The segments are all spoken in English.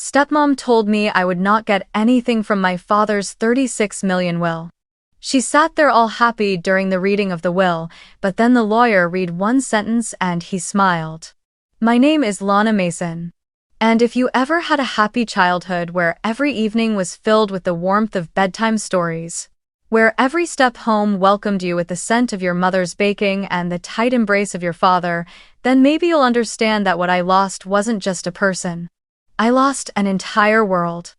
Stepmom told me I would not get anything from my father's 36 million will. She sat there all happy during the reading of the will, but then the lawyer read one sentence and he smiled. My name is Lana Mason. And if you ever had a happy childhood where every evening was filled with the warmth of bedtime stories, where every step home welcomed you with the scent of your mother's baking and the tight embrace of your father, then maybe you'll understand that what I lost wasn't just a person. I lost an entire world.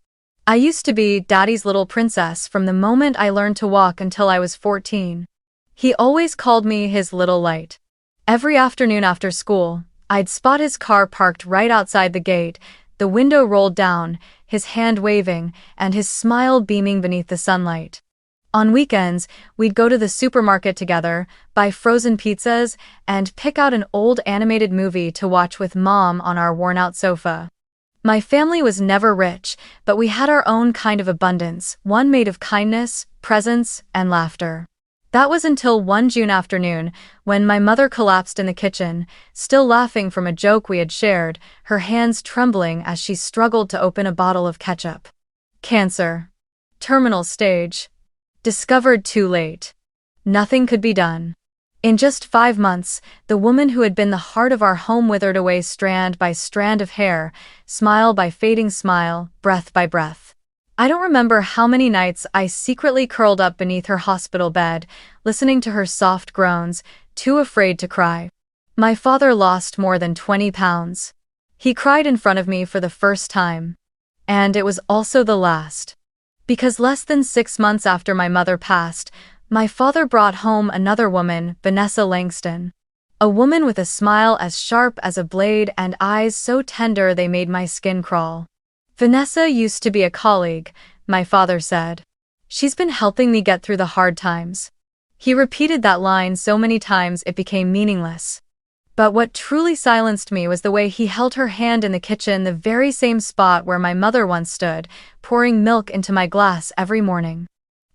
I used to be Daddy's little princess from the moment I learned to walk until I was 14. He always called me his little light. Every afternoon after school, I'd spot his car parked right outside the gate, the window rolled down, his hand waving, and his smile beaming beneath the sunlight. On weekends, we'd go to the supermarket together, buy frozen pizzas, and pick out an old animated movie to watch with Mom on our worn-out sofa. My family was never rich, but we had our own kind of abundance, one made of kindness, presence, and laughter. That was until one June afternoon, when my mother collapsed in the kitchen, still laughing from a joke we had shared, her hands trembling as she struggled to open a bottle of ketchup. Cancer. Terminal stage. Discovered too late. Nothing could be done. In just 5 months, the woman who had been the heart of our home withered away strand by strand of hair, smile by fading smile, breath by breath. I don't remember how many nights I secretly curled up beneath her hospital bed, listening to her soft groans, too afraid to cry. My father lost more than 20 pounds. He cried in front of me for the first time. And it was also the last. Because less than 6 months after my mother passed, my father brought home another woman, Vanessa Langston. A woman with a smile as sharp as a blade and eyes so tender they made my skin crawl. Vanessa used to be a colleague, my father said. She's been helping me get through the hard times. He repeated that line so many times it became meaningless. But what truly silenced me was the way he held her hand in the kitchen, the very same spot where my mother once stood, pouring milk into my glass every morning.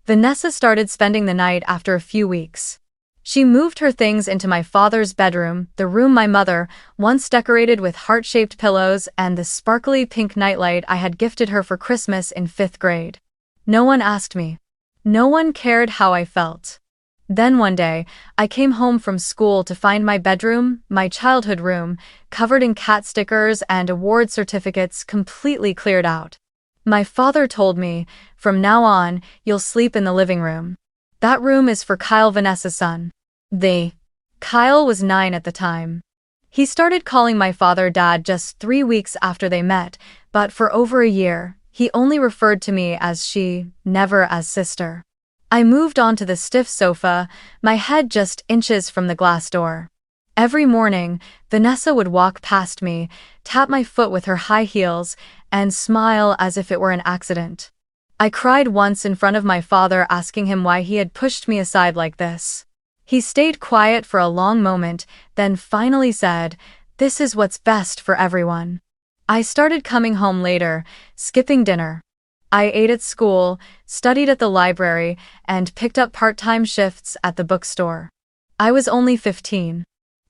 Vanessa started spending the night after a few weeks. She moved her things into my father's bedroom, the room my mother, once decorated with heart-shaped pillows and the sparkly pink nightlight I had gifted her for Christmas in 5th grade. No one asked me. No one cared how I felt. Then one day, I came home from school to find my bedroom, my childhood room, covered in cat stickers and award certificates completely cleared out. My father told me, from now on, you'll sleep in the living room. That room is for Kyle, Vanessa's son. Kyle was 9 at the time. He started calling my father Dad just 3 weeks after they met, but for over a year, he only referred to me as she, never as sister. I moved onto the stiff sofa, my head just inches from the glass door. Every morning, Vanessa would walk past me, tap my foot with her high heels, and smile as if it were an accident. I cried once in front of my father asking him why he had pushed me aside like this. He stayed quiet for a long moment, then finally said, "This is what's best for everyone." I started coming home later, skipping dinner. I ate at school, studied at the library, and picked up part-time shifts at the bookstore. I was only 15.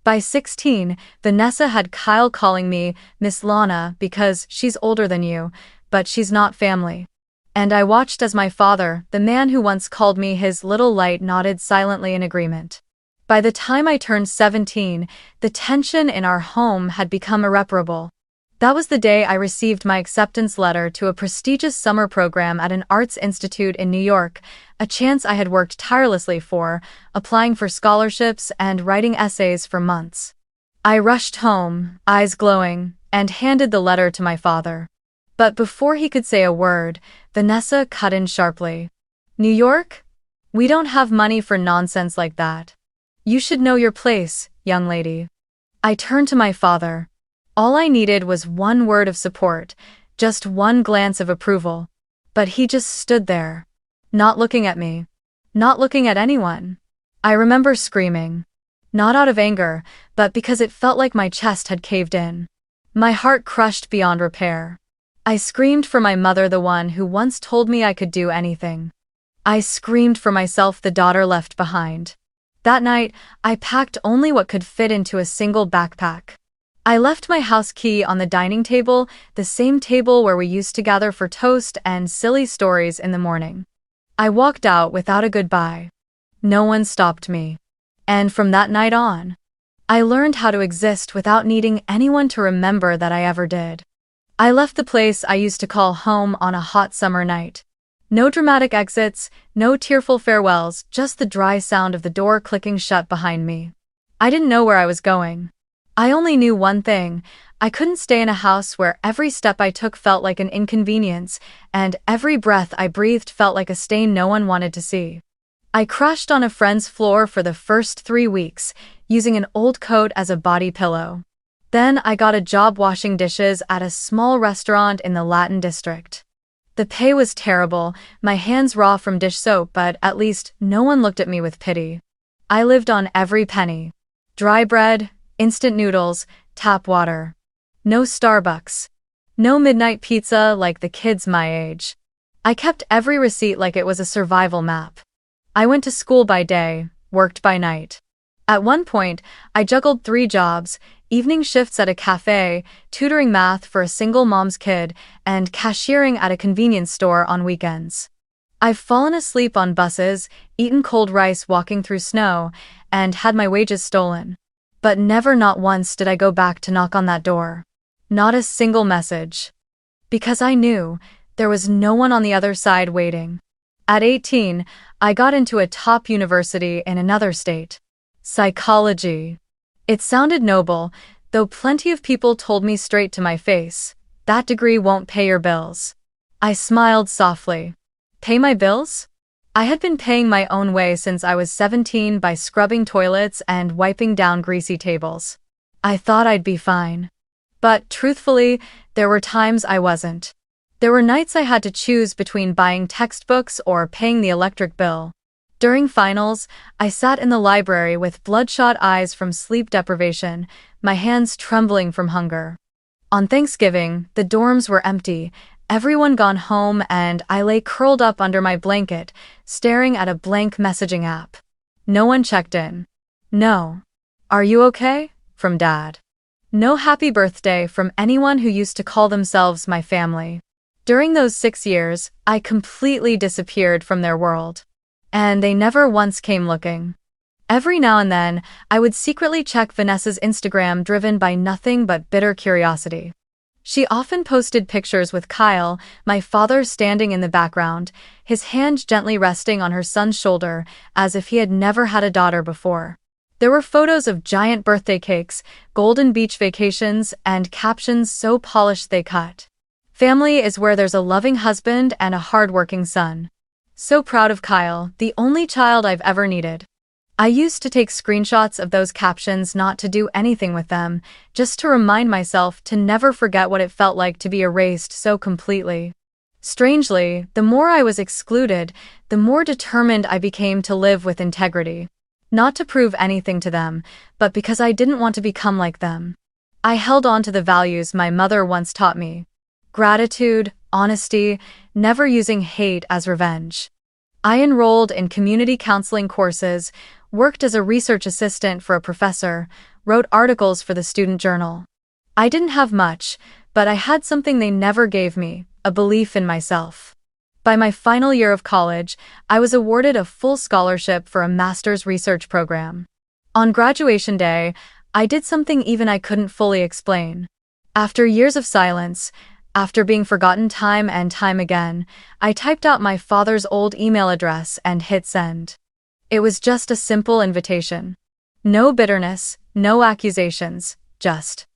By 16, Vanessa had Kyle calling me Miss Lana because she's older than you, but she's not family. And I watched as my father, the man who once called me his little light, nodded silently in agreement. By the time I turned 17, the tension in our home had become irreparable. That was the day I received my acceptance letter to a prestigious summer program at an arts institute in New York, a chance I had worked tirelessly for, applying for scholarships and writing essays for months. I rushed home, eyes glowing, and handed the letter to my father. But before he could say a word, Vanessa cut in sharply. "New York? We don't have money for nonsense like that. You should know your place, young lady." I turned to my father. All I needed was one word of support, just one glance of approval. But he just stood there, not looking at me, not looking at anyone. I remember screaming. Not out of anger, but because it felt like my chest had caved in. My heart crushed beyond repair. I screamed for my mother, the one who once told me I could do anything. I screamed for myself, the daughter left behind. That night, I packed only what could fit into a single backpack. I left my house key on the dining table, the same table where we used to gather for toast and silly stories in the morning. I walked out without a goodbye. No one stopped me. And from that night on, I learned how to exist without needing anyone to remember that I ever did. I left the place I used to call home on a hot summer night. No dramatic exits, no tearful farewells, just the dry sound of the door clicking shut behind me. I didn't know where I was going. I only knew one thing: I couldn't stay in a house where every step I took felt like an inconvenience, and every breath I breathed felt like a stain no one wanted to see. I crashed on a friend's floor for the first 3 weeks, using an old coat as a body pillow. Then I got a job washing dishes at a small restaurant in the Latin district. The pay was terrible, my hands raw from dish soap, but at least no one looked at me with pity. I lived on every penny. Dry bread, instant noodles, tap water. No Starbucks. No midnight pizza like the kids my age. I kept every receipt like it was a survival map. I went to school by day, worked by night. At one point, I juggled 3 jobs: evening shifts at a cafe, tutoring math for a single mom's kid, and cashiering at a convenience store on weekends. I've fallen asleep on buses, eaten cold rice walking through snow, and had my wages stolen. But never, not once, did I go back to knock on that door. Not a single message. Because I knew there was no one on the other side waiting. At 18, I got into a top university in another state. Psychology. It sounded noble, though plenty of people told me straight to my face, "That degree won't pay your bills." I smiled softly. Pay my bills? I had been paying my own way since I was 17 by scrubbing toilets and wiping down greasy tables. I thought I'd be fine. But truthfully, there were times I wasn't. There were nights I had to choose between buying textbooks or paying the electric bill. During finals, I sat in the library with bloodshot eyes from sleep deprivation, my hands trembling from hunger. On Thanksgiving, the dorms were empty, everyone gone home, and I lay curled up under my blanket, staring at a blank messaging app. No one checked in. No. "Are you okay?" from Dad. No happy birthday from anyone who used to call themselves my family. During those 6 years, I completely disappeared from their world. And they never once came looking. Every now and then, I would secretly check Vanessa's Instagram, driven by nothing but bitter curiosity. She often posted pictures with Kyle, my father, standing in the background, his hand gently resting on her son's shoulder, as if he had never had a daughter before. There were photos of giant birthday cakes, golden beach vacations, and captions so polished they cut. "Family is where there's a loving husband and a hard-working son. So proud of Kyle, the only child I've ever needed." I used to take screenshots of those captions, not to do anything with them, just to remind myself to never forget what it felt like to be erased so completely. Strangely, the more I was excluded, the more determined I became to live with integrity. Not to prove anything to them, but because I didn't want to become like them. I held on to the values my mother once taught me: gratitude, honesty, never using hate as revenge. I enrolled in community counseling courses, worked as a research assistant for a professor, wrote articles for the student journal. I didn't have much, but I had something they never gave me: a belief in myself. By my final year of college, I was awarded a full scholarship for a master's research program. On graduation day, I did something even I couldn't fully explain. After years of silence, after being forgotten time and time again, I typed out my father's old email address and hit send. It was just a simple invitation. No bitterness, no accusations, just: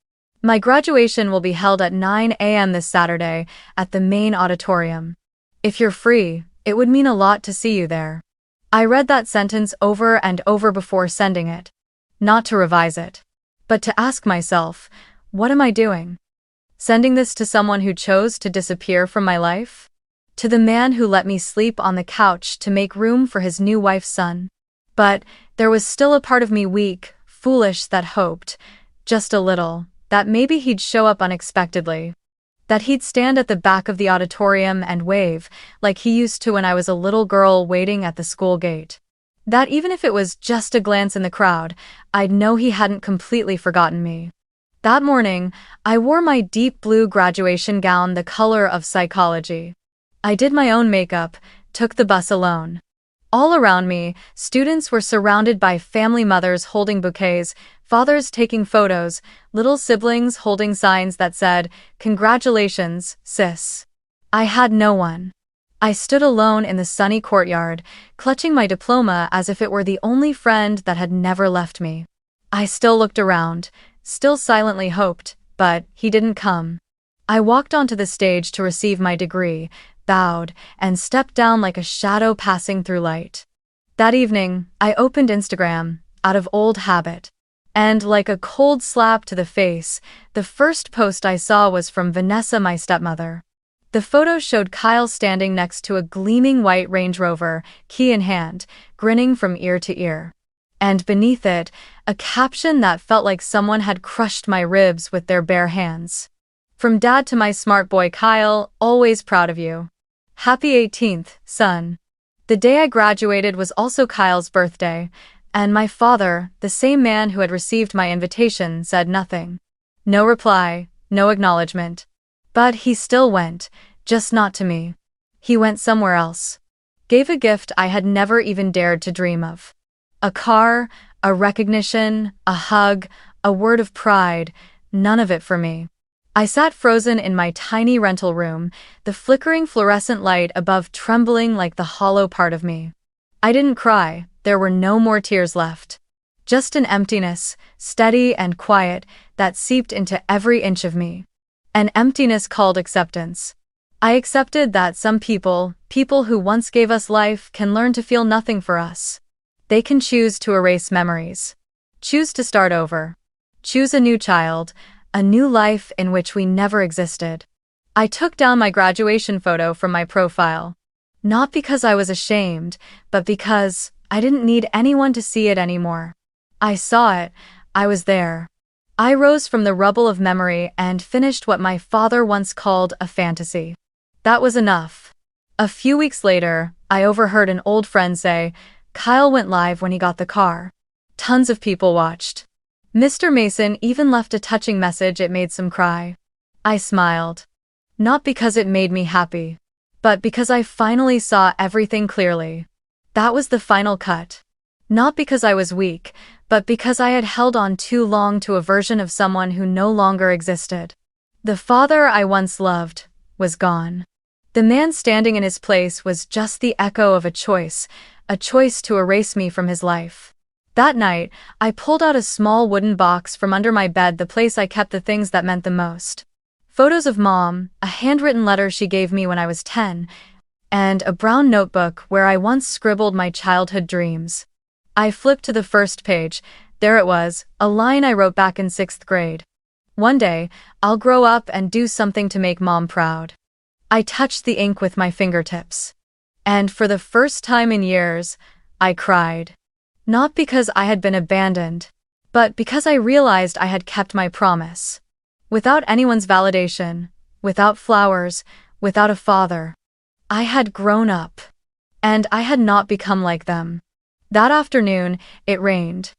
"My graduation will be held at 9 a.m. this Saturday at the main auditorium. If you're free, it would mean a lot to see you there." I read that sentence over and over before sending it. Not to revise it, but to ask myself, what am I doing? Sending this to someone who chose to disappear from my life? To the man who let me sleep on the couch to make room for his new wife's son? But there was still a part of me, weak, foolish, that hoped, just a little, that maybe he'd show up unexpectedly. That he'd stand at the back of the auditorium and wave, like he used to when I was a little girl waiting at the school gate. That even if it was just a glance in the crowd, I'd know he hadn't completely forgotten me. That morning, I wore my deep blue graduation gown the color of psychology. I did my own makeup, took the bus alone. All around me, students were surrounded by family mothers holding bouquets, fathers taking photos, little siblings holding signs that said, "Congratulations, sis." I had no one. I stood alone in the sunny courtyard, clutching my diploma as if it were the only friend that had never left me. I still looked around, still silently hoped, but he didn't come. I walked onto the stage to receive my degree, bowed, and stepped down like a shadow passing through light. That evening, I opened Instagram, out of old habit. And like a cold slap to the face, the first post I saw was from Vanessa, my stepmother. The photo showed Kyle standing next to a gleaming white Range Rover, key in hand, grinning from ear to ear. And beneath it, a caption that felt like someone had crushed my ribs with their bare hands. "From Dad to my smart boy Kyle, always proud of you. Happy 18th, son." The day I graduated was also Kyle's birthday, and my father, the same man who had received my invitation, said nothing. No reply, no acknowledgement. But he still went, just not to me. He went somewhere else. Gave a gift I had never even dared to dream of. A car, a recognition, a hug, a word of pride, none of it for me. I sat frozen in my tiny rental room, the flickering fluorescent light above trembling like the hollow part of me. I didn't cry, there were no more tears left. Just an emptiness, steady and quiet, that seeped into every inch of me. An emptiness called acceptance. I accepted that some people who once gave us life, can learn to feel nothing for us. They can choose to erase memories. Choose to start over. Choose a new child, a new life in which we never existed. I took down my graduation photo from my profile. Not because I was ashamed, but because I didn't need anyone to see it anymore. I saw it, I was there. I rose from the rubble of memory and finished what my father once called a fantasy. That was enough. A few weeks later, I overheard an old friend say, "Kyle went live when he got the car." Tons of people watched. Mr. Mason even left a touching message. It made some cry. I smiled. Not because it made me happy, but because I finally saw everything clearly. That was the final cut. Not because I was weak, but because I had held on too long to a version of someone who no longer existed. The father I once loved was gone. The man standing in his place was just the echo of a choice to erase me from his life. That night, I pulled out a small wooden box from under my bed, the place I kept the things that meant the most. Photos of Mom, a handwritten letter she gave me when I was 10, and a brown notebook where I once scribbled my childhood dreams. I flipped to the first page. There it was, a line I wrote back in 6th grade. "One day, I'll grow up and do something to make Mom proud." I touched the ink with my fingertips. And for the first time in years, I cried. Not because I had been abandoned, but because I realized I had kept my promise. Without anyone's validation, without flowers, without a father. I had grown up. And I had not become like them. That afternoon, it rained.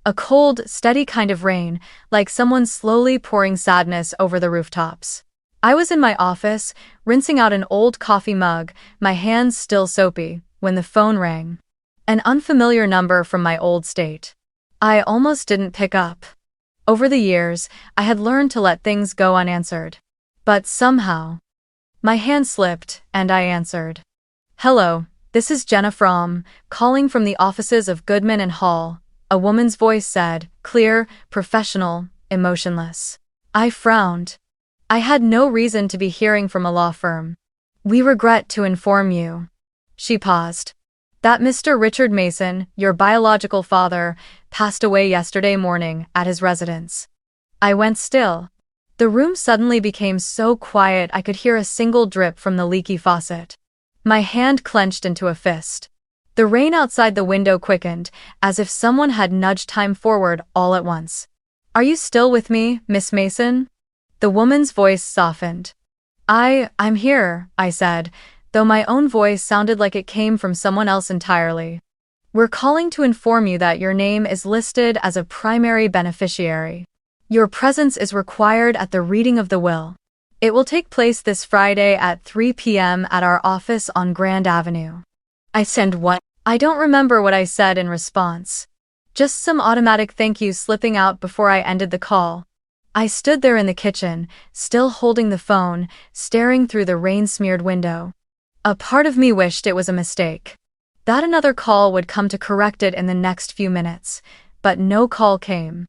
A cold, steady kind of rain, like someone slowly pouring sadness over the rooftops. I was in my office, rinsing out an old coffee mug, my hands still soapy, when the phone rang. An unfamiliar number from my old state. I almost didn't pick up. Over the years, I had learned to let things go unanswered. But somehow, my hand slipped, and I answered. "Hello, this is Jenna calling from the offices of Goodman and Hall," a woman's voice said, clear, professional, emotionless. I frowned. I had no reason to be hearing from a law firm. "We regret to inform you." She paused. "That Mr. Richard Mason, your biological father, passed away yesterday morning at his residence." I went still. The room suddenly became so quiet I could hear a single drip from the leaky faucet. My hand clenched into a fist. The rain outside the window quickened, as if someone had nudged time forward all at once. "Are you still with me, Miss Mason?" The woman's voice softened. I'm here," I said, though my own voice sounded like it came from someone else entirely. "We're calling to inform you that your name is listed as a primary beneficiary." Your presence is required at the reading of the will. It will take place this Friday at 3 p.m. at our office on Grand Avenue. I send what? I don't remember what I said in response. Just some automatic thank you slipping out before I ended the call. I stood there in the kitchen, still holding the phone, staring through the rain-smeared window. A part of me wished it was a mistake, that another call would come to correct it in the next few minutes, but no call came.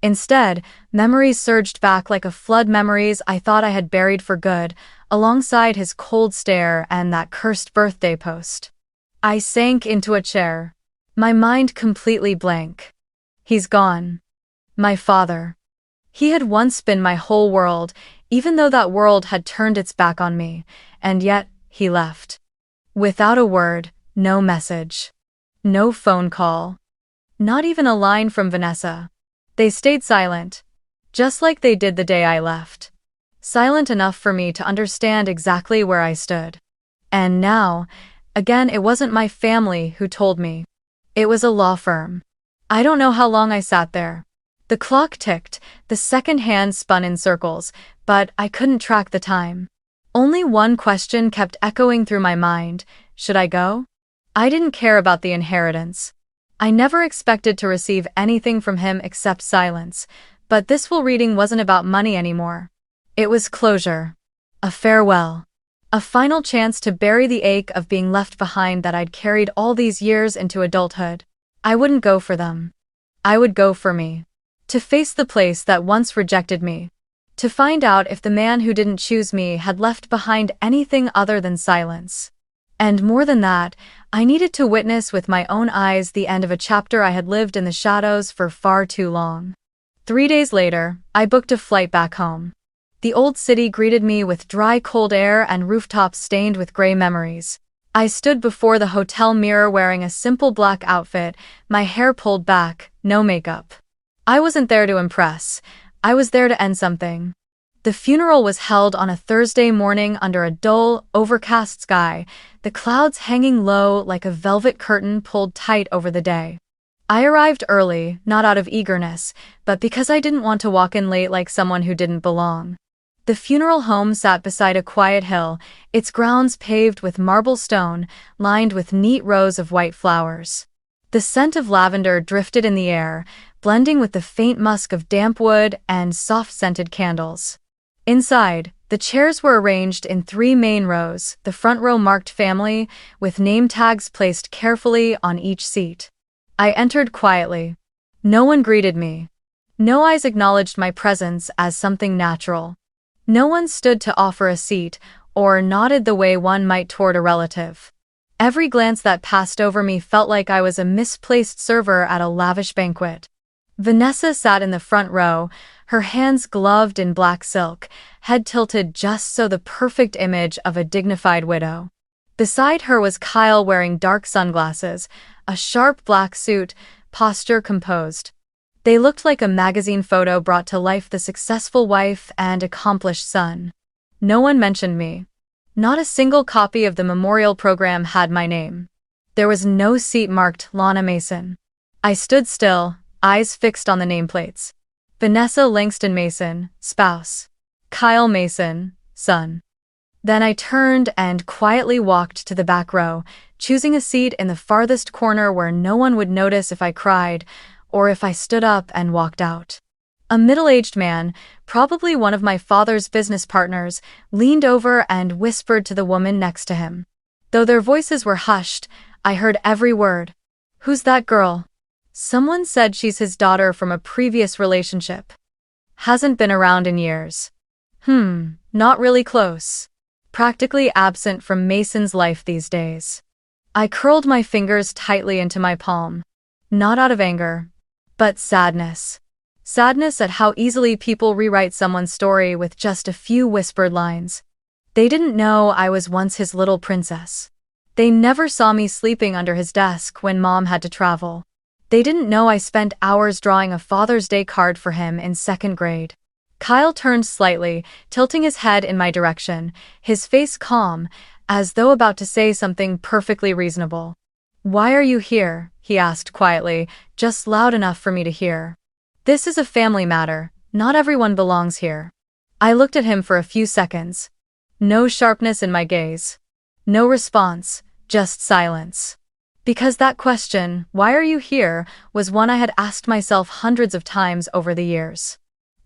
Instead, memories surged back like a flood, memories I thought I had buried for good, alongside his cold stare and that cursed birthday post. I sank into a chair, my mind completely blank. He's gone. My father. He had once been my whole world, even though that world had turned its back on me, and yet, he left. Without a word, no message. No phone call. Not even a line from Vanessa. They stayed silent, just like they did the day I left. Silent enough for me to understand exactly where I stood. And now, again, it wasn't my family who told me. It was a law firm. I don't know how long I sat there. The clock ticked, the second hand spun in circles, but I couldn't track the time. Only one question kept echoing through my mind: should I go? I didn't care about the inheritance. I never expected to receive anything from him except silence, but this will reading wasn't about money anymore. It was closure. A farewell. A final chance to bury the ache of being left behind that I'd carried all these years into adulthood. I wouldn't go for them. I would go for me. To face the place that once rejected me. To find out if the man who didn't choose me had left behind anything other than silence. And more than that, I needed to witness with my own eyes the end of a chapter I had lived in the shadows for far too long. 3 days later, I booked a flight back home. The old city greeted me with dry, cold air and rooftops stained with gray memories. I stood before the hotel mirror wearing a simple black outfit, my hair pulled back, no makeup. I wasn't there to impress. I was there to end something. The funeral was held on a Thursday morning under a dull, overcast sky, the clouds hanging low like a velvet curtain pulled tight over the day. I arrived early, not out of eagerness, but because I didn't want to walk in late like someone who didn't belong. The funeral home sat beside a quiet hill, its grounds paved with marble stone, lined with neat rows of white flowers. The scent of lavender drifted in the air, blending with the faint musk of damp wood and soft-scented candles. Inside, the chairs were arranged in 3 main rows, the front row marked family, with name tags placed carefully on each seat. I entered quietly. No one greeted me. No eyes acknowledged my presence as something natural. No one stood to offer a seat, or nodded the way one might toward a relative. Every glance that passed over me felt like I was a misplaced server at a lavish banquet. Vanessa sat in the front row, her hands gloved in black silk, head tilted just so the perfect image of a dignified widow. Beside her was Kyle wearing dark sunglasses, a sharp black suit, posture composed. They looked like a magazine photo brought to life, the successful wife and accomplished son. No one mentioned me. Not a single copy of the memorial program had my name. There was no seat marked Lana Mason. I stood still, eyes fixed on the nameplates. Vanessa Langston Mason, spouse. Kyle Mason, son. Then I turned and quietly walked to the back row, choosing a seat in the farthest corner where no one would notice if I cried, or if I stood up and walked out. A middle-aged man, probably one of my father's business partners, leaned over and whispered to the woman next to him. Though their voices were hushed, I heard every word. "Who's that girl?" Someone said she's his daughter from a previous relationship. Hasn't been around in years. Not really close. Practically absent from Mason's life these days. I curled my fingers tightly into my palm. Not out of anger, but sadness. Sadness at how easily people rewrite someone's story with just a few whispered lines. They didn't know I was once his little princess. They never saw me sleeping under his desk when Mom had to travel. They didn't know I spent hours drawing a Father's Day card for him in 2nd grade. Kyle turned slightly, tilting his head in my direction, his face calm, as though about to say something perfectly reasonable. "Why are you here?" he asked quietly, just loud enough for me to hear. "This is a family matter. Not everyone belongs here. I looked at him for a few seconds. No sharpness in my gaze. No response, just silence. Because that question, "Why are you here?" was one I had asked myself hundreds of times over the years.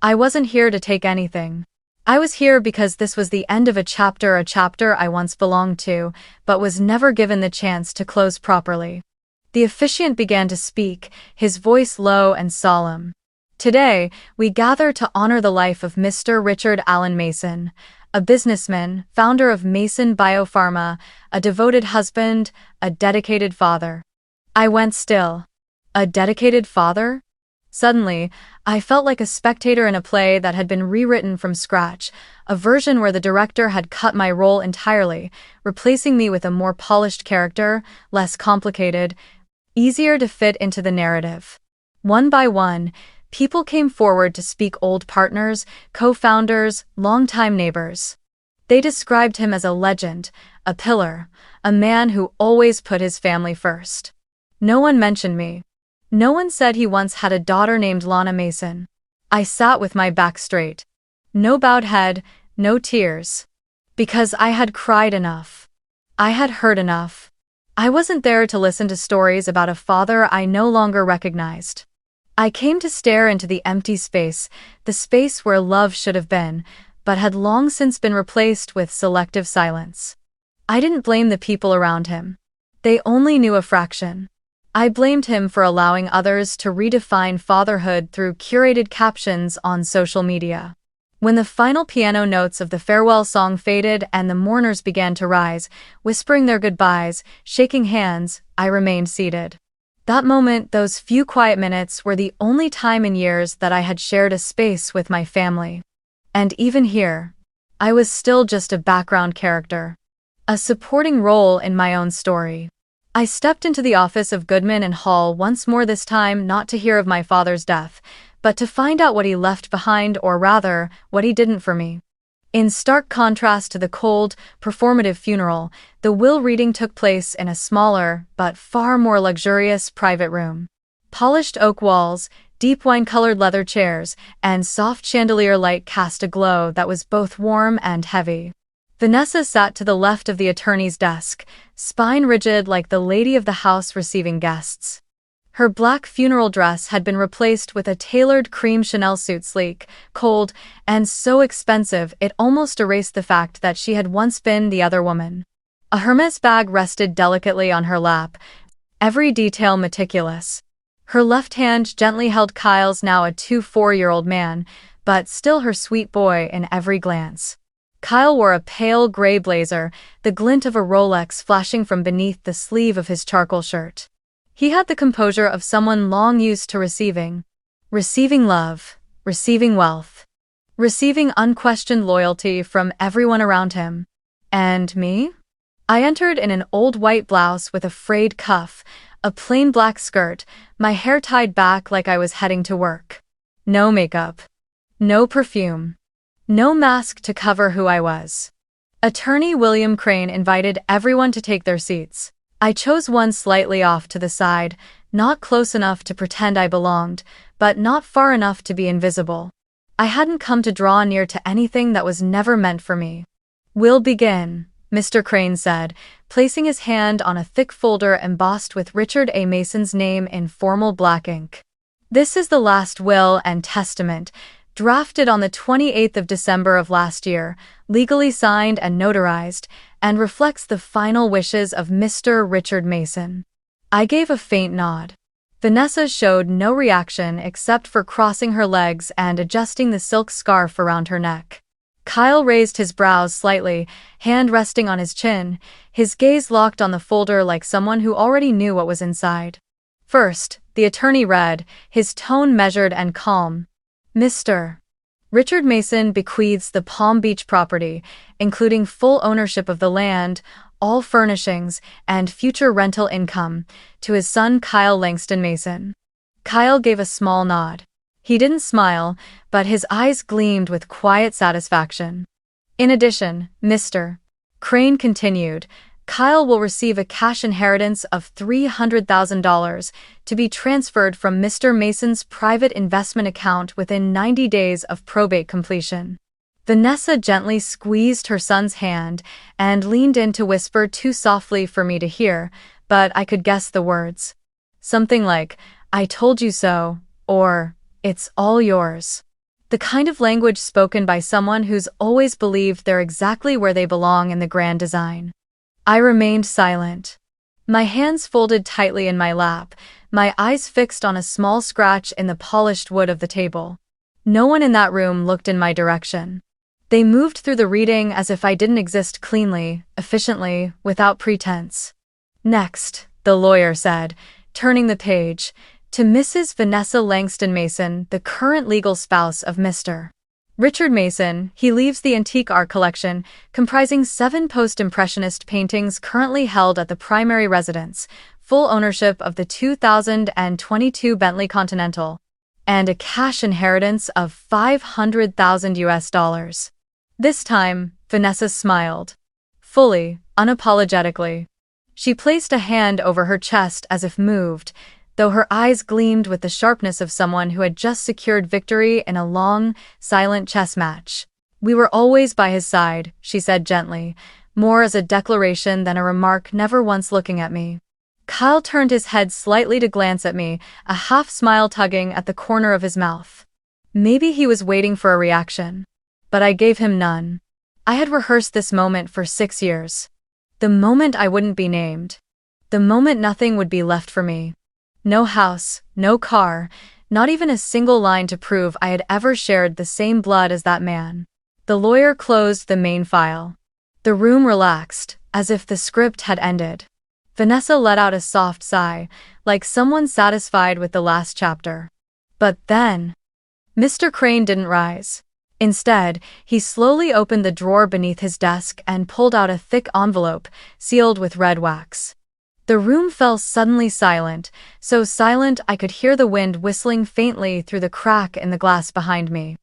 I wasn't here to take anything. I was here because this was the end of a chapter I once belonged to, but was never given the chance to close properly. The officiant began to speak, his voice low and solemn. Today, we gather to honor the life of Mr. Richard Allen Mason, a businessman, founder of Mason Biopharma, a devoted husband, a dedicated father. I went still. A dedicated father? Suddenly, I felt like a spectator in a play that had been rewritten from scratch, a version where the director had cut my role entirely, replacing me with a more polished character, less complicated, easier to fit into the narrative. One by one, people came forward to speak: old partners, co-founders, longtime neighbors. They described him as a legend, a pillar, a man who always put his family first. No one mentioned me. No one said he once had a daughter named Lana Mason. I sat with my back straight. No bowed head, no tears. Because I had cried enough. I had heard enough. I wasn't there to listen to stories about a father I no longer recognized. I came to stare into the empty space, the space where love should have been, but had long since been replaced with selective silence. I didn't blame the people around him. They only knew a fraction. I blamed him for allowing others to redefine fatherhood through curated captions on social media. When the final piano notes of the farewell song faded and the mourners began to rise, whispering their goodbyes, shaking hands, I remained seated. That moment, those few quiet minutes, were the only time in years that I had shared a space with my family. And even here, I was still just a background character. A supporting role in my own story. I stepped into the office of Goodman and Hall once more, this time not to hear of my father's death, but to find out what he left behind, or rather, what he didn't for me. In stark contrast to the cold, performative funeral, the will reading took place in a smaller, but far more luxurious private room. Polished oak walls, deep wine-colored leather chairs, and soft chandelier light cast a glow that was both warm and heavy. Vanessa sat to the left of the attorney's desk, spine rigid like the lady of the house receiving guests. Her black funeral dress had been replaced with a tailored cream Chanel suit, sleek, cold, and so expensive it almost erased the fact that she had once been the other woman. A Hermes bag rested delicately on her lap, every detail meticulous. Her left hand gently held Kyle's, now a 4-year-old man, but still her sweet boy in every glance. Kyle wore a pale gray blazer, the glint of a Rolex flashing from beneath the sleeve of his charcoal shirt. He had the composure of someone long used to receiving love, receiving wealth, receiving unquestioned loyalty from everyone around him. And me? I entered in an old white blouse with a frayed cuff, a plain black skirt, my hair tied back like I was heading to work. No makeup. No perfume. No mask to cover who I was. Attorney William Crane invited everyone to take their seats. I chose one slightly off to the side, not close enough to pretend I belonged, but not far enough to be invisible. I hadn't come to draw near to anything that was never meant for me. "We'll begin," Mr. Crane said, placing his hand on a thick folder embossed with Richard A. Mason's name in formal black ink. "This is the last will and testament, drafted on the 28th of December of last year, legally signed and notarized, and reflects the final wishes of Mr. Richard Mason." I gave a faint nod. Vanessa showed no reaction except for crossing her legs and adjusting the silk scarf around her neck. Kyle raised his brows slightly, hand resting on his chin, his gaze locked on the folder like someone who already knew what was inside. First, the attorney read, his tone measured and calm. "Mr. Richard Mason bequeaths the Palm Beach property, including full ownership of the land, all furnishings, and future rental income, to his son Kyle Langston Mason." Kyle gave a small nod. He didn't smile, but his eyes gleamed with quiet satisfaction. "In addition, Mr. Crane continued, Kyle will receive a cash inheritance of $300,000 to be transferred from Mr. Mason's private investment account within 90 days of probate completion. Vanessa gently squeezed her son's hand and leaned in to whisper too softly for me to hear, but I could guess the words. Something like, "I told you so," or, "It's all yours." The kind of language spoken by someone who's always believed they're exactly where they belong in the grand design. I remained silent. My hands folded tightly in my lap, my eyes fixed on a small scratch in the polished wood of the table. No one in that room looked in my direction. They moved through the reading as if I didn't exist cleanly, efficiently, without pretense. "Next," the lawyer said, turning the page, "to Mrs. Vanessa Langston Mason, the current legal spouse of Mr. Richard Mason. He leaves the antique art collection, comprising 7 post-impressionist paintings currently held at the primary residence, full ownership of the 2022 Bentley Continental, and a cash inheritance of $500,000. This time, Vanessa smiled. Fully, unapologetically. She placed a hand over her chest as if moved, though her eyes gleamed with the sharpness of someone who had just secured victory in a long, silent chess match. "We were always by his side," she said gently, more as a declaration than a remark, never once looking at me. Kyle turned his head slightly to glance at me, a half-smile tugging at the corner of his mouth. Maybe he was waiting for a reaction. But I gave him none. I had rehearsed this moment for 6 years. The moment I wouldn't be named. The moment nothing would be left for me. No house, no car, not even a single line to prove I had ever shared the same blood as that man. The lawyer closed the main file. The room relaxed, as if the script had ended. Vanessa let out a soft sigh, like someone satisfied with the last chapter. But then, Mr. Crane didn't rise. Instead, he slowly opened the drawer beneath his desk and pulled out a thick envelope, sealed with red wax. The room fell suddenly silent, so silent I could hear the wind whistling faintly through the crack in the glass behind me.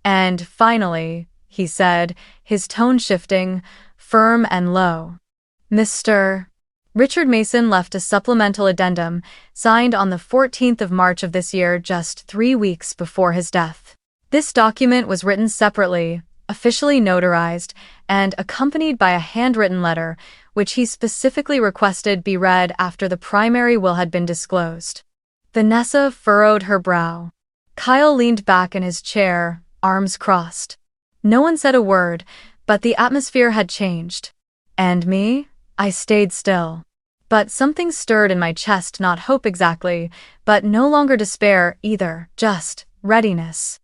"And finally," he said, his tone shifting, firm and low. "Mr. Richard Mason left a supplemental addendum, signed on the 14th of March of this year, just 3 weeks before his death. This document was written separately, officially notarized, and accompanied by a handwritten letter, which he specifically requested be read after the primary will had been disclosed." Vanessa furrowed her brow. Kyle leaned back in his chair, arms crossed. No one said a word, but the atmosphere had changed. And me? I stayed still. But something stirred in my chest, not hope exactly, but no longer despair either, just readiness.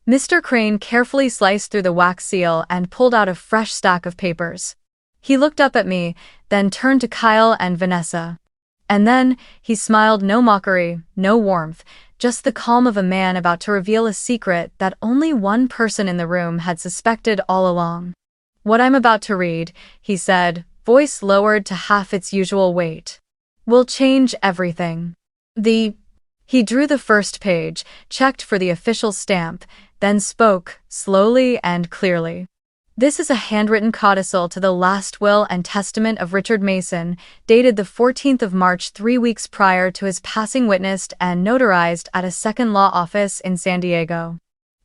Mr. Crane carefully sliced through the wax seal and pulled out a fresh stack of papers. He looked up at me, then turned to Kyle and Vanessa. And then, he smiled, no mockery, no warmth, just the calm of a man about to reveal a secret that only one person in the room had suspected all along. "What I'm about to read," he said, voice lowered to half its usual weight, "will change everything." He drew the first page, checked for the official stamp, then spoke, slowly and clearly. "This is a handwritten codicil to the last will and testament of Richard Mason, dated the 14th of March, 3 weeks prior to his passing, witnessed and notarized at a second law office in San Diego."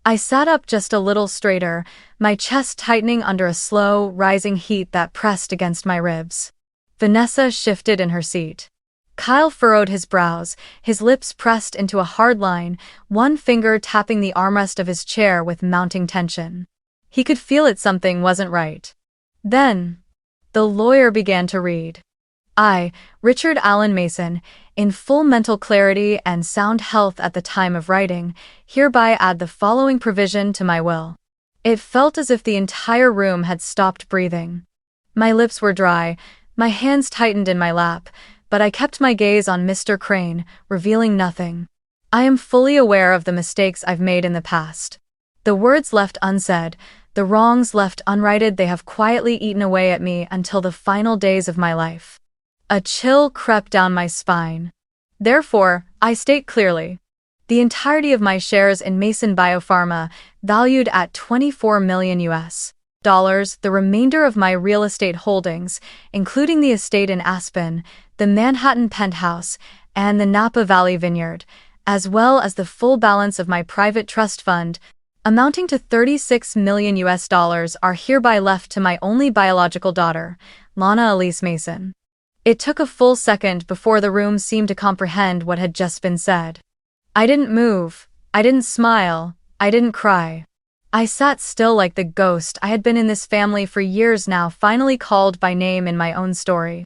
I sat up just a little straighter, my chest tightening under a slow, rising heat that pressed against my ribs. Vanessa shifted in her seat. Kyle furrowed his brows, his lips pressed into a hard line, one finger tapping the armrest of his chair with mounting tension. He could feel it, something wasn't right. Then, the lawyer began to read. "I, Richard Allen Mason, in full mental clarity and sound health at the time of writing, hereby add the following provision to my will." It felt as if the entire room had stopped breathing. My lips were dry, my hands tightened in my lap, but I kept my gaze on Mr. Crane, revealing nothing. "I am fully aware of the mistakes I've made in the past. The words left unsaid, the wrongs left unrighted, they have quietly eaten away at me until the final days of my life." A chill crept down my spine. "Therefore, I state clearly, the entirety of my shares in Mason Biopharma, valued at $24 million US, the remainder of my real estate holdings, including the estate in Aspen, the Manhattan penthouse, and the Napa Valley vineyard, as well as the full balance of my private trust fund, amounting to $36 million are hereby left to my only biological daughter, Lana Mason. It took a full second before the room seemed to comprehend what had just been said. I didn't move, I didn't smile, I didn't cry. I sat still like the ghost I had been in this family for years now, finally called by name in my own story.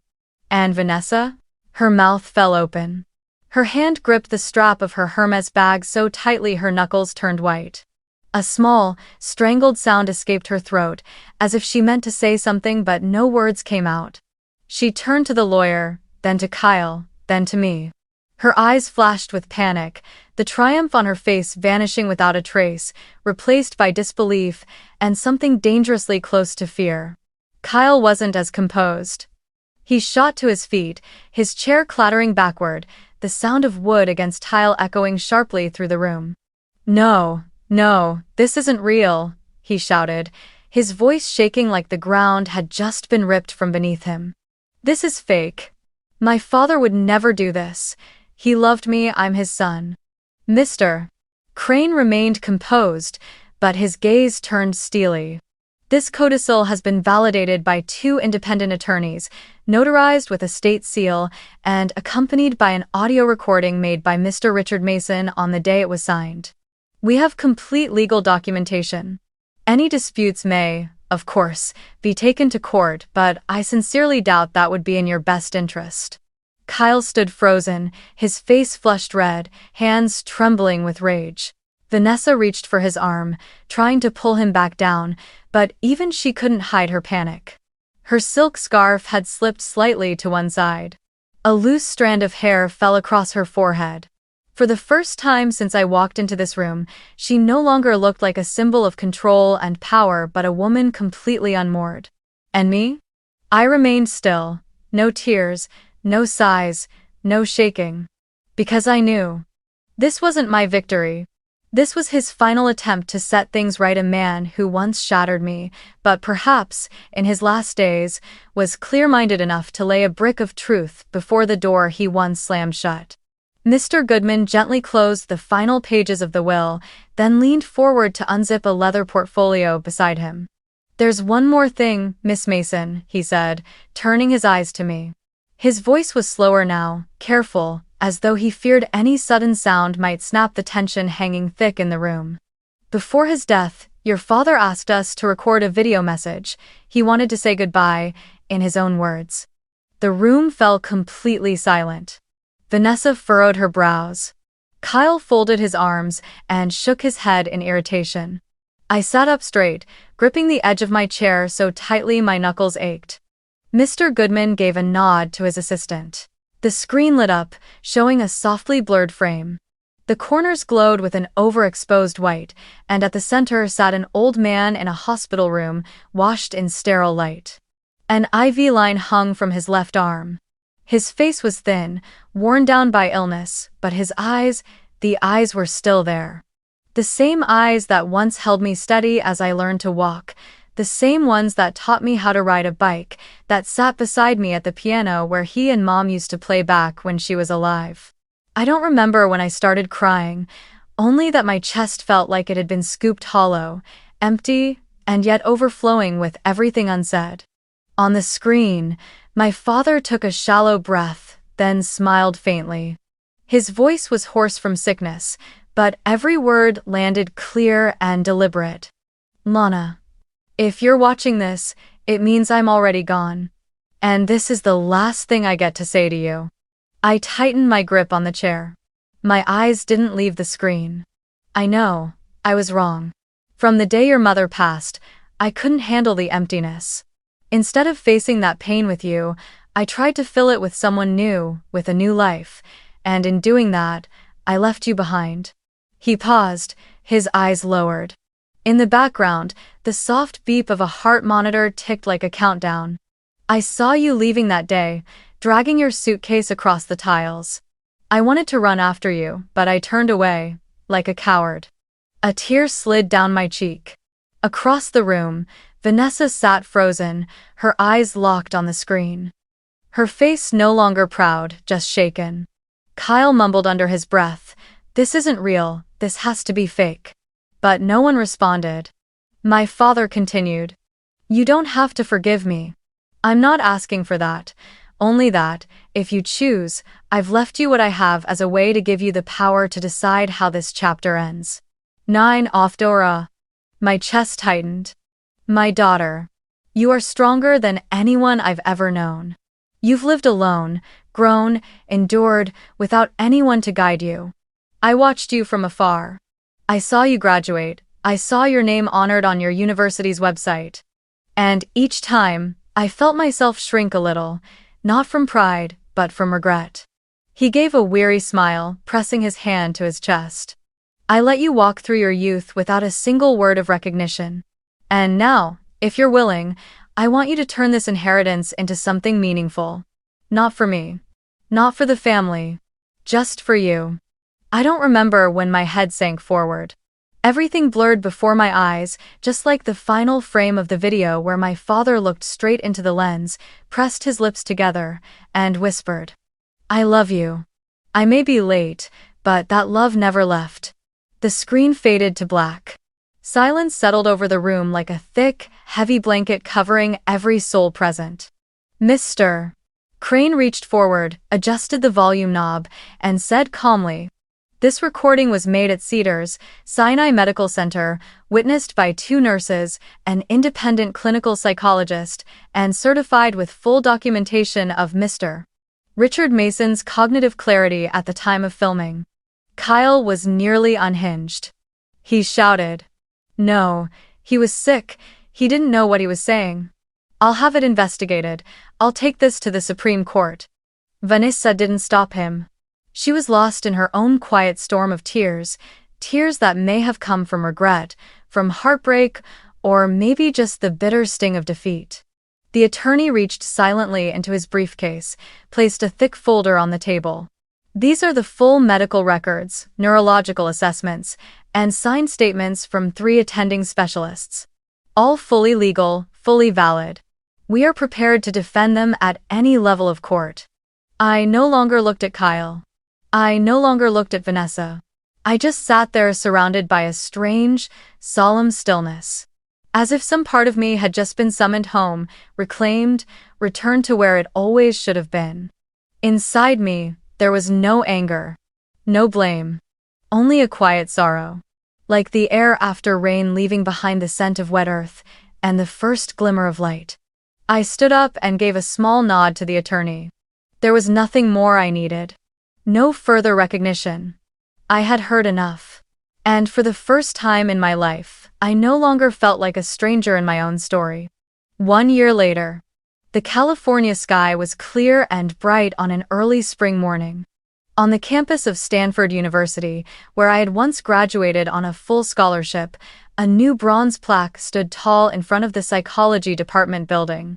And Vanessa? Her mouth fell open. Her hand gripped the strap of her Hermes bag so tightly her knuckles turned white. A small, strangled sound escaped her throat, as if she meant to say something but no words came out. She turned to the lawyer, then to Kyle, then to me. Her eyes flashed with panic, the triumph on her face vanishing without a trace, replaced by disbelief and something dangerously close to fear. Kyle wasn't as composed. He shot to his feet, his chair clattering backward, the sound of wood against tile echoing sharply through the room. No, this isn't real, he shouted, his voice shaking like the ground had just been ripped from beneath him. This is fake. My father would never do this. He loved me, I'm his son. Mr. Crane remained composed, but his gaze turned steely. This codicil has been validated by 2 independent attorneys, notarized with a state seal, and accompanied by an audio recording made by Mr. Richard Mason on the day it was signed. We have complete legal documentation. Any disputes may, of course, be taken to court, but I sincerely doubt that would be in your best interest. Kyle stood frozen, his face flushed red, hands trembling with rage. Vanessa reached for his arm, trying to pull him back down, but even she couldn't hide her panic. Her silk scarf had slipped slightly to one side. A loose strand of hair fell across her forehead. For the first time since I walked into this room, she no longer looked like a symbol of control and power but a woman completely unmoored. And me? I remained still, no tears, no sighs, no shaking. Because I knew. This wasn't my victory. This was his final attempt to set things right, a man who once shattered me, but perhaps, in his last days, was clear-minded enough to lay a brick of truth before the door he once slammed shut. Mr. Goodman gently closed the final pages of the will, then leaned forward to unzip a leather portfolio beside him. "There's one more thing, Miss Mason," he said, turning his eyes to me. His voice was slower now, careful, as though he feared any sudden sound might snap the tension hanging thick in the room. "Before his death, your father asked us to record a video message. He wanted to say goodbye, in his own words." The room fell completely silent. Vanessa furrowed her brows. Kyle folded his arms and shook his head in irritation. I sat up straight, gripping the edge of my chair so tightly my knuckles ached. Mr. Goodman gave a nod to his assistant. The screen lit up, showing a softly blurred frame. The corners glowed with an overexposed white, and at the center sat an old man in a hospital room, washed in sterile light. An IV line hung from his left arm. His face was thin, worn down by illness, but his eyes, the eyes were still there. The same eyes that once held me steady as I learned to walk, the same ones that taught me how to ride a bike, that sat beside me at the piano where he and Mom used to play back when she was alive. I don't remember when I started crying, only that my chest felt like it had been scooped hollow, empty, and yet overflowing with everything unsaid. On the screen, my father took a shallow breath, then smiled faintly. His voice was hoarse from sickness, but every word landed clear and deliberate. "Lana, if you're watching this, it means I'm already gone. And this is the last thing I get to say to you." I tightened my grip on the chair. My eyes didn't leave the screen. I know, I was wrong. From the day your mother passed, I couldn't handle the emptiness. Instead of facing that pain with you, I tried to fill it with someone new, with a new life, and in doing that, I left you behind. He paused, his eyes lowered. In the background, the soft beep of a heart monitor ticked like a countdown. I saw you leaving that day, dragging your suitcase across the tiles. I wanted to run after you, but I turned away, like a coward. A tear slid down my cheek. Across the room, Vanessa sat frozen, her eyes locked on the screen. Her face no longer proud, just shaken. Kyle mumbled under his breath, "This isn't real, this has to be fake." But no one responded. My father continued, "You don't have to forgive me. I'm not asking for that. Only that, if you choose, I've left you what I have as a way to give you the power to decide how this chapter ends." 9 Off Dora. My chest tightened. My daughter. You are stronger than anyone I've ever known. You've lived alone, grown, endured, without anyone to guide you. I watched you from afar. I saw you graduate. I saw your name honored on your university's website. And each time, I felt myself shrink a little, not from pride, but from regret. He gave a weary smile, pressing his hand to his chest. I let you walk through your youth without a single word of recognition. And now, if you're willing, I want you to turn this inheritance into something meaningful. Not for me. Not for the family. Just for you. I don't remember when my head sank forward. Everything blurred before my eyes, just like the final frame of the video where my father looked straight into the lens, pressed his lips together, and whispered, "I love you." I may be late, but that love never left. The screen faded to black. Silence settled over the room like a thick, heavy blanket covering every soul present. "Mr." Crane reached forward, adjusted the volume knob, and said calmly, "This recording was made at Cedars Sinai Medical Center, witnessed by 2 nurses, an independent clinical psychologist, and certified with full documentation of Mr. Richard Mason's cognitive clarity at the time of filming." Kyle was nearly unhinged. He shouted. No, he was sick. He didn't know what he was saying. "I'll have it investigated. I'll take this to the Supreme Court." Vanessa didn't stop him. She was lost in her own quiet storm of tears, tears that may have come from regret, from heartbreak, or maybe just the bitter sting of defeat. The attorney reached silently into his briefcase, placed a thick folder on the table. "These are the full medical records, neurological assessments, and signed statements from 3 attending specialists. All fully legal, fully valid. We are prepared to defend them at any level of court." I no longer looked at Kyle. I no longer looked at Vanessa. I just sat there surrounded by a strange, solemn stillness. As if some part of me had just been summoned home, reclaimed, returned to where it always should have been. Inside me, there was no anger, no blame, only a quiet sorrow. Like the air after rain leaving behind the scent of wet earth, and the first glimmer of light. I stood up and gave a small nod to the attorney. There was nothing more I needed. No further recognition. I had heard enough. And for the first time in my life, I no longer felt like a stranger in my own story. 1 year later. The California sky was clear and bright on an early spring morning. On the campus of Stanford University, where I had once graduated on a full scholarship, a new bronze plaque stood tall in front of the psychology department building.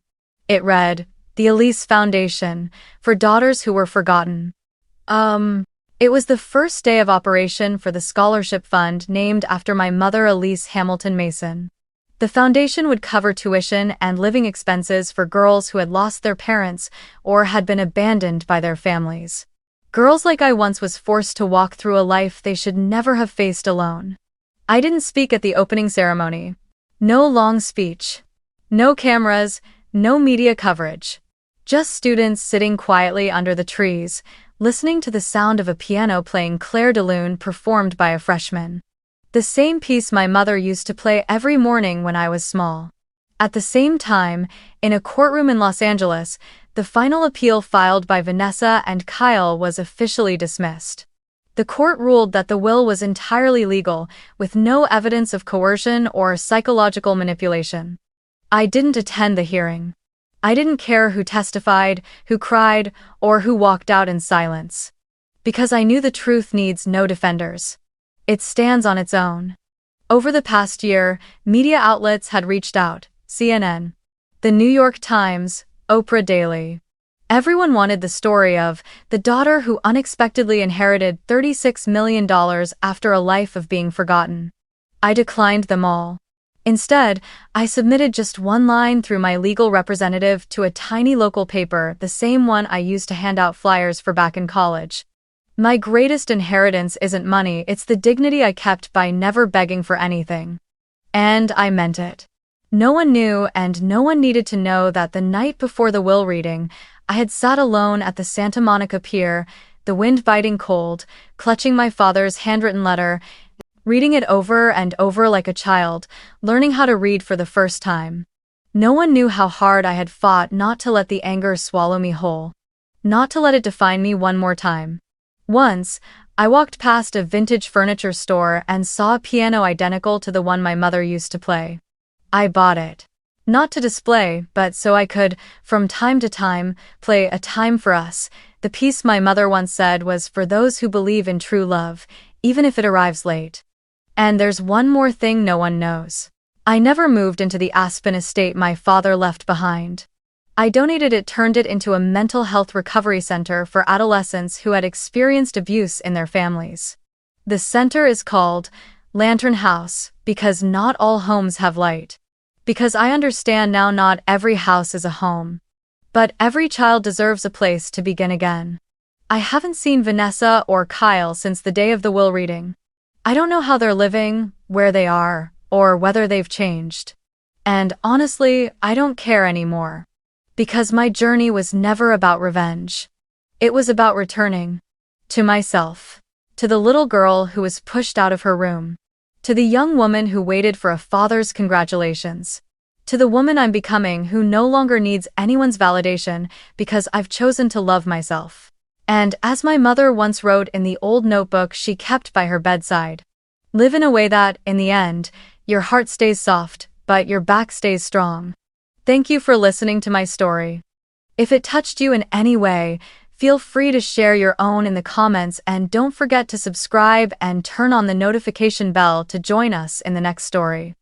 It read, "The Elise Foundation, for daughters who were forgotten." It was the first day of operation for the scholarship fund named after my mother, Elise Hamilton Mason. The foundation would cover tuition and living expenses for girls who had lost their parents or had been abandoned by their families. Girls like I once was forced to walk through a life they should never have faced alone. I didn't speak at the opening ceremony. No long speech. No cameras, no media coverage. Just students sitting quietly under the trees, listening to the sound of a piano playing Claire de Lune performed by a freshman. The same piece my mother used to play every morning when I was small. At the same time, in a courtroom in Los Angeles, the final appeal filed by Vanessa and Kyle was officially dismissed. The court ruled that the will was entirely legal, with no evidence of coercion or psychological manipulation. I didn't attend the hearing. I didn't care who testified, who cried, or who walked out in silence. Because I knew the truth needs no defenders. It stands on its own. Over the past year, media outlets had reached out, CNN, The New York Times, Oprah Daily. Everyone wanted the story of the daughter who unexpectedly inherited $36 million after a life of being forgotten. I declined them all. Instead, I submitted just one line through my legal representative to a tiny local paper, the same one I used to hand out flyers for back in college. My greatest inheritance isn't money, it's the dignity I kept by never begging for anything. And I meant it. No one knew, and no one needed to know that the night before the will reading, I had sat alone at the Santa Monica Pier, the wind biting cold, clutching my father's handwritten letter, reading it over and over like a child, learning how to read for the first time. No one knew how hard I had fought not to let the anger swallow me whole, not to let it define me one more time. Once, I walked past a vintage furniture store and saw a piano identical to the one my mother used to play. I bought it. Not to display, but so I could, from time to time, play A Time for Us. The piece my mother once said was for those who believe in true love, even if it arrives late. And there's one more thing no one knows. I never moved into the Aspen estate my father left behind. I donated it, turned it into a mental health recovery center for adolescents who had experienced abuse in their families. The center is called Lantern House because not all homes have light. Because I understand now not every house is a home. But every child deserves a place to begin again. I haven't seen Vanessa or Kyle since the day of the will reading. I don't know how they're living, where they are, or whether they've changed. And honestly, I don't care anymore. Because my journey was never about revenge. It was about returning. To myself. To the little girl who was pushed out of her room. To the young woman who waited for a father's congratulations. To the woman I'm becoming who no longer needs anyone's validation because I've chosen to love myself. And as my mother once wrote in the old notebook she kept by her bedside, live in a way that, in the end, your heart stays soft, but your back stays strong. Thank you for listening to my story. If it touched you in any way, feel free to share your own in the comments and don't forget to subscribe and turn on the notification bell to join us in the next story.